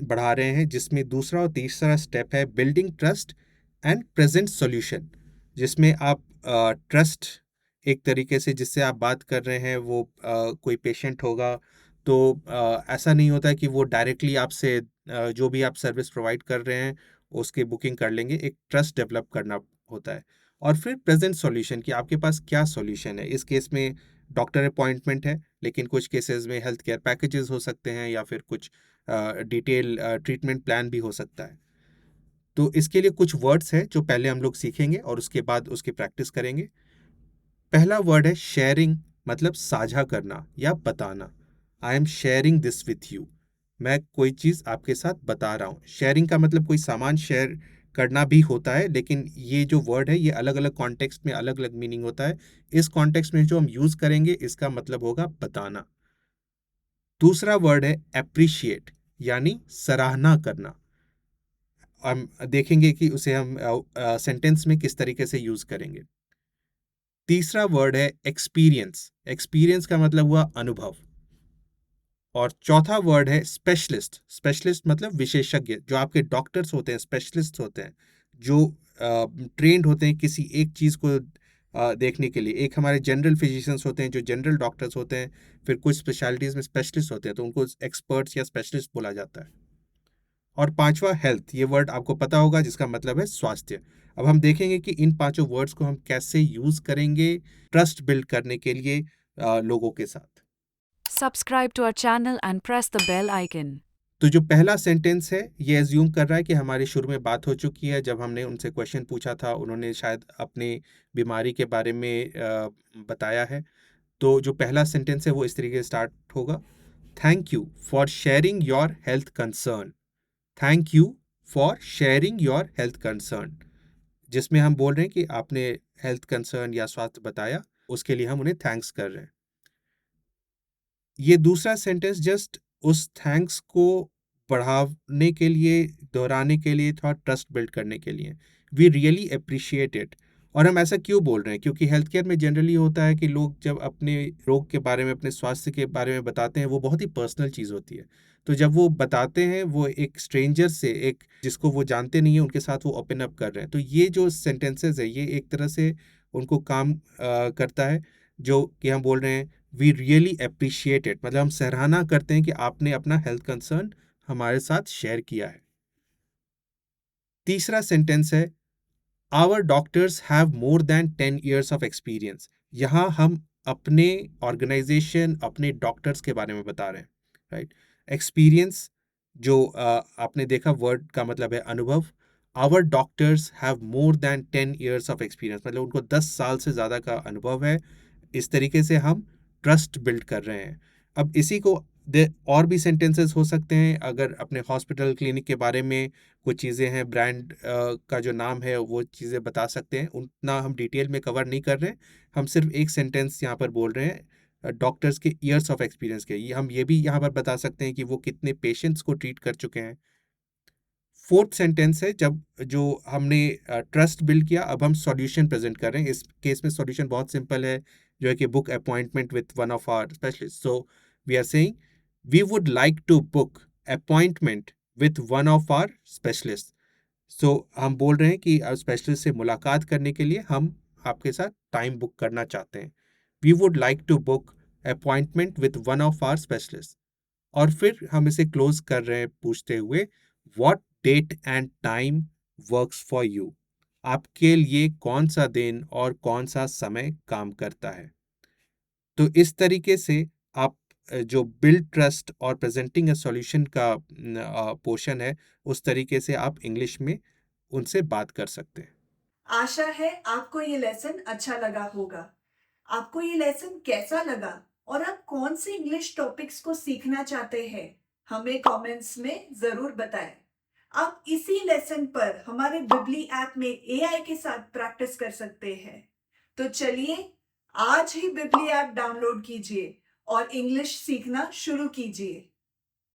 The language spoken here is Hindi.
बढ़ा रहे हैं, जिसमें दूसरा और तीसरा स्टेप है building trust and present solution, जिसमें आप ट्रस्ट एक तरीके से जिससे आप बात कर रहे हैं वो कोई पेशेंट होगा तो ऐसा नहीं होता है कि वो डायरेक्टली आपसे जो भी आप सर्विस प्रोवाइड कर रहे हैं उसकी बुकिंग कर लेंगे। एक ट्रस्ट डेवलप करना होता है। और फिर प्रेजेंट सॉल्यूशन कि आपके पास क्या सॉल्यूशन है। इस केस में डॉक्टर अपॉइंटमेंट है, लेकिन कुछ केसेस में हेल्थ केयर पैकेजेस हो सकते हैं या फिर कुछ डिटेल ट्रीटमेंट प्लान भी हो सकता है। तो इसके लिए कुछ वर्ड्स हैं जो पहले हम लोग सीखेंगे और उसके बाद उसकी प्रैक्टिस करेंगे। पहला वर्ड है शेयरिंग, मतलब साझा करना या बताना। I am sharing this with you. मैं कोई चीज़ आपके साथ बता रहा हूँ। शेयरिंग का मतलब कोई सामान शेयर करना भी होता है, लेकिन ये जो वर्ड है ये अलग अलग कॉन्टेक्स्ट में अलग अलग मीनिंग होता है। इस कॉन्टेक्स्ट में जो हम यूज़ करेंगे इसका मतलब होगा बताना। दूसरा वर्ड है एप्रिशिएट, यानी सराहना करना। हम देखेंगे कि उसे हम सेंटेंस में किस तरीके से यूज़ करेंगे। तीसरा वर्ड है एक्सपीरियंस। एक्सपीरियंस का मतलब हुआ अनुभव। और चौथा वर्ड है स्पेशलिस्ट। स्पेशलिस्ट मतलब विशेषज्ञ, जो आपके डॉक्टर्स होते हैं, स्पेशलिस्ट होते हैं, जो ट्रेंड होते हैं किसी एक चीज़ को देखने के लिए। एक हमारे जनरल फिजिशियंस होते हैं जो जनरल डॉक्टर्स होते हैं, फिर कुछ स्पेशलिटीज़ में स्पेशलिस्ट होते हैं तो उनको एक्सपर्ट्स या स्पेशलिस्ट बोला जाता है। और पांचवा हेल्थ, ये वर्ड आपको पता होगा जिसका मतलब है स्वास्थ्य। अब हम देखेंगे कि इन पांचों वर्ड्स को हम कैसे यूज करेंगे ट्रस्ट बिल्ड करने के लिए लोगों के साथ। Subscribe to our channel and press the bell icon. तो जो पहला सेंटेंस है ये एज्यूम कर रहा है कि हमारी शुरू में बात हो चुकी है। जब हमने उनसे क्वेश्चन पूछा था उन्होंने शायद अपनी बीमारी के बारे में बताया है। तो जो पहला सेंटेंस है वो इस तरीके से स्टार्ट होगा, thank you for sharing your health concern. Thank you for sharing your health concern, जिसमें हम बोल रहे हैं कि आपने हेल्थ कंसर्न या स्वास्थ्य बताया, उसके लिए हम उन्हें थैंक्स कर रहे हैं। ये दूसरा सेंटेंस जस्ट उस थैंक्स को बढ़ाने के लिए, दोहराने के लिए, थोड़ा ट्रस्ट बिल्ड करने के लिए। We really appreciate it. और हम ऐसा क्यों बोल रहे हैं? क्योंकि हेल्थ केयर में जनरली होता है कि लोग जब अपने रोग के बारे में, अपने स्वास्थ्य के बारे में बताते हैं, वो बहुत ही पर्सनल चीज़ होती है। तो जब वो बताते हैं वो एक स्ट्रेंजर से, एक जिसको वो जानते नहीं है, उनके साथ वो ओपन अप कर रहे हैं। तो ये जो सेंटेंसेस है ये एक तरह से उनको काम करता है, जो कि हम बोल रहे हैं वी रियली अप्रिशिएट इट, मतलब हम सराहना करते हैं कि आपने अपना हेल्थ कंसर्न हमारे साथ शेयर किया है। तीसरा सेंटेंस है our doctors have more than 10 years of experience. यहाँ हम अपने ऑर्गेनाइजेशन, अपने डॉक्टर्स के बारे में बता रहे हैं, राइट। एक्सपीरियंस जो आपने देखा वर्ड का मतलब है अनुभव। Our doctors have more than 10 years of experience, मतलब उनको 10 साल से ज़्यादा का अनुभव है। इस तरीके से हम ट्रस्ट बिल्ड कर रहे हैं। अब इसी को और भी सेंटेंसेस हो सकते हैं। अगर अपने हॉस्पिटल क्लिनिक के बारे में कुछ चीज़ें हैं, ब्रांड का जो नाम है वो चीज़ें बता सकते हैं, उतना हम डिटेल में कवर नहीं कर रहे हैं। हम सिर्फ एक सेंटेंस यहाँ पर बोल रहे हैं डॉक्टर्स के ईयर्स ऑफ एक्सपीरियंस के। ये हम ये भी यहाँ पर बता सकते हैं कि वो कितने पेशेंट्स को ट्रीट कर चुके हैं। फोर्थ सेंटेंस है जब जो हमने ट्रस्ट बिल्ड किया, अब हम सॉल्यूशन प्रेजेंट कर रहे हैं। इस केस में सॉल्यूशन बहुत सिंपल है, जो है कि book appointment with one of our specialist. So we are saying we would like to book appointment with one of our specialist. So हम बोल रहे हैं कि स्पेशलिस्ट से मुलाकात करने के लिए हम आपके साथ टाइम बुक करना चाहते हैं। We would like to book appointment with one of our specialist. और फिर हम इसे क्लोज कर रहे हैं पूछते हुए what date and time works for you. आपके लिए कौन सा दिन और कौन सा समय काम करता है। तो इस तरीके से आप जो बिल्ड ट्रस्ट और प्रेजेंटिंग अ सॉल्यूशन का पोर्शन है, उस तरीके से आप इंग्लिश में उनसे बात कर सकते हैं। आशा है आपको ये लेसन अच्छा लगा होगा। आपको ये लेसन कैसा लगा और आप कौन से इंग्लिश टॉपिक्स को सीखना चाहते हैं, हमें कमेंट्स में जरूर बताएं। आप इसी लेसन पर हमारे बिबली ऐप में एआई के साथ प्रैक्टिस कर सकते हैं। तो चलिए आज ही बिबली ऐप डाउनलोड कीजिए और इंग्लिश सीखना शुरू कीजिए।